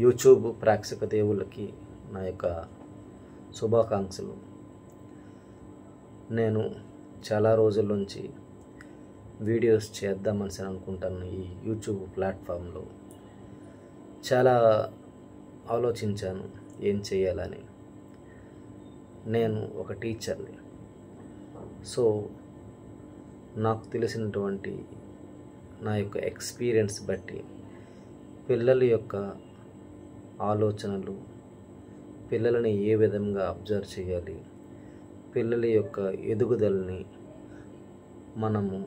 YouTube ప్రేక్షక దేవుళ్ళకి నా యొక్క శుభాకాంక్షలు. నేను చాలా రోజుల నుంచి వీడియోస్ చేద్దామని అనుకుంటాను. ఈ యూట్యూబ్ ప్లాట్ఫామ్లో చాలా ఆలోచించాను ఏం చేయాలని. నేను ఒక టీచర్ని. సో నాకు తెలిసినటువంటి నా యొక్క ఎక్స్పీరియన్స్ బట్టి పిల్లల యొక్క ఆలోచనలు, పిల్లలని ఏ విధంగా అబ్జర్వ్ చేయాలి, పిల్లల యొక్క ఎదుగుదలని మనము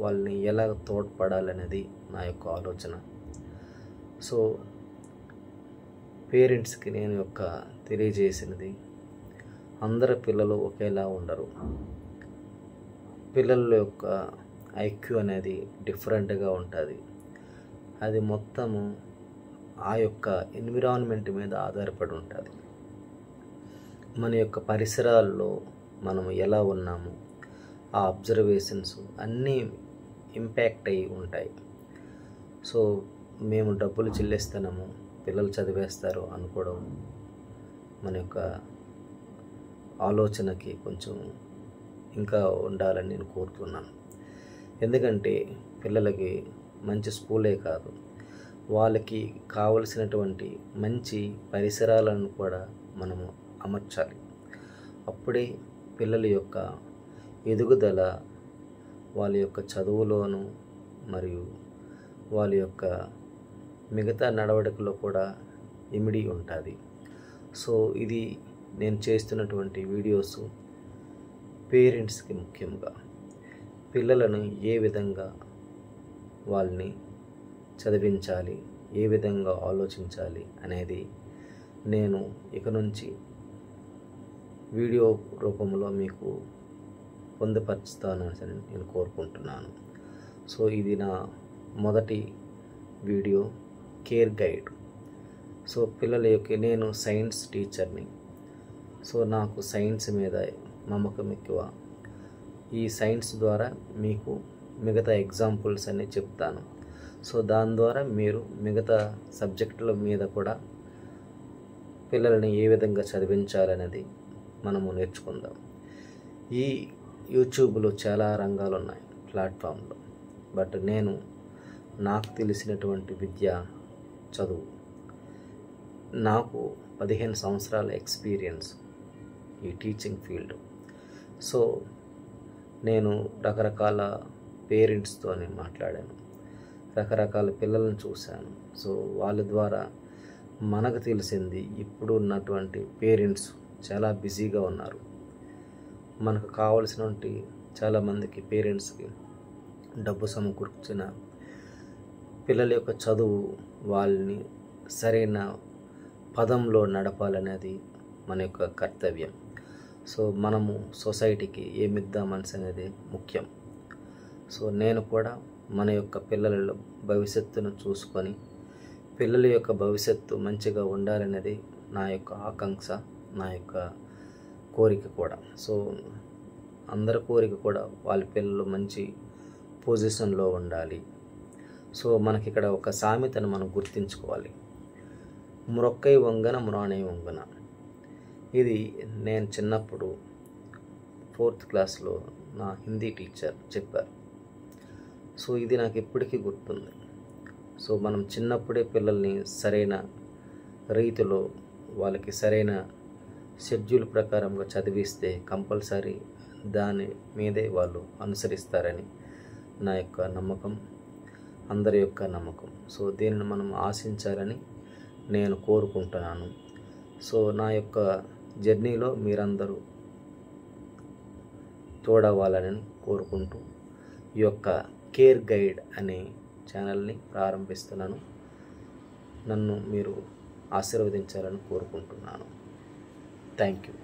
వాళ్ళని ఎలా తోడ్పడాలనేది నా యొక్క ఆలోచన. సో పేరెంట్స్కి నేను తెలియజేసినది, అందరి పిల్లలు ఒకేలా ఉండరు. పిల్లల యొక్క ఐక్యూ అనేది డిఫరెంట్గా ఉంటుంది. అది మొత్తము ఆ యొక్క ఎన్విరాన్మెంట్ మీద ఆధారపడి ఉంటుంది. మన యొక్క పరిసరాల్లో మనము ఎలా ఉన్నాము, ఆ అబ్జర్వేషన్స్ అన్నీ ఇంపాక్ట్ అయ్యి ఉంటాయి. సో మేము డబ్బులు చెల్లిస్తున్నాము, పిల్లలు చదివేస్తారు అనుకోవడం మన యొక్క ఆలోచనకి కొంచెం ఇంకా ఉండాలని నేను కోరుతున్నాను. ఎందుకంటే పిల్లలకి మంచి స్కూలే కాదు, వాళ్ళకి కావలసినటువంటి మంచి పరిసరాలను కూడా మనము అమర్చాలి. అప్పుడే పిల్లల యొక్క ఎదుగుదల వాళ్ళ యొక్క చదువులోను మరియు వాళ్ళ యొక్క మిగతా నడవడికలో కూడా ఇమిడి ఉంటుంది. సో ఇది నేను చేస్తున్నటువంటి వీడియోస్ పేరెంట్స్కి ముఖ్యంగా పిల్లలను ఏ విధంగా వాళ్ళని చదివించాలి, ఏ విధంగా ఆలోచించాలి అనేది నేను ఇక నుంచి వీడియో రూపంలో మీకు పొందుపరుస్తానని నేను కోరుకుంటున్నాను. సో ఇది నా మొదటి వీడియో, కేర్ గైడ్. సో పిల్లల యొక్క నేను సైన్స్ టీచర్ని. సో నాకు సైన్స్ మీద నమ్మకం ఎక్కువ. ఈ సైన్స్ ద్వారా మీకు మిగతా ఎగ్జాంపుల్స్ అన్నీ చెప్తాను. సో దాని ద్వారా మీరు మిగతా సబ్జెక్టుల మీద కూడా పిల్లల్ని ఏ విధంగా చదివించాలనేది మనము నేర్చుకుందాం. ఈ యూట్యూబ్లో చాలా రంగాలు ఉన్నాయి ప్లాట్ఫామ్లో. బట్ నేను నాకు తెలిసినటువంటి విద్య, చదువు, నాకు 15 సంవత్సరాల ఎక్స్పీరియన్స్ ఈ టీచింగ్ ఫీల్డ్. సో నేను రకరకాల పేరెంట్స్తో మాట్లాడాను, రకరకాల పిల్లలను చూశాను. సో వాళ్ళ ద్వారా మనకు తెలిసింది, ఇప్పుడు ఉన్నటువంటి పేరెంట్స్ చాలా బిజీగా ఉన్నారు. మనకు కావలసినటువంటి చాలామందికి పేరెంట్స్కి డబ్బు సమకూర్చిన పిల్లల యొక్క చదువు వాళ్ళని సరైన పదంలో నడపాలనేది మన యొక్క కర్తవ్యం. సో మనము సొసైటీకి ఏమిద్దామని అనేది ముఖ్యం. సో నేను కూడా మన యొక్క పిల్లల భవిష్యత్తును చూసుకొని పిల్లల యొక్క భవిష్యత్తు మంచిగా ఉండాలనేది నా యొక్క ఆకాంక్ష, నా యొక్క కోరిక కూడా. సో అందరి కోరిక కూడా వాళ్ళ పిల్లలు మంచి పొజిషన్లో ఉండాలి. సో మనకి ఇక్కడ ఒక సామెతను మనం గుర్తించుకోవాలి, మ్రొక్కై వంగన మ్రాణై వంగన. ఇది నేను చిన్నప్పుడు 4th క్లాస్లో నా హిందీ టీచర్ చెప్పారు. సో ఇది నాకు ఎప్పటికీ గుర్తుంది. సో మనం చిన్నప్పుడే పిల్లల్ని సరైన రీతిలో వాళ్ళకి సరైన షెడ్యూల్ ప్రకారంగా చదివిస్తే కంపల్సరీ దాని మీదే వాళ్ళు అనుసరిస్తారని నా యొక్క నమ్మకం, అందరి యొక్క నమ్మకం. సో దీనిని మనం ఆశించాలని నేను కోరుకుంటున్నాను. సో నా యొక్క జర్నీలో మీరందరూ తోడవ్వాలని కోరుకుంటూ ఈ యొక్క కేర్ గైడ్ అనే ఛానల్ని ప్రారంభిస్తున్నాను. నన్ను మీరు ఆశీర్వదించాలని కోరుకుంటున్నాను. Thank you.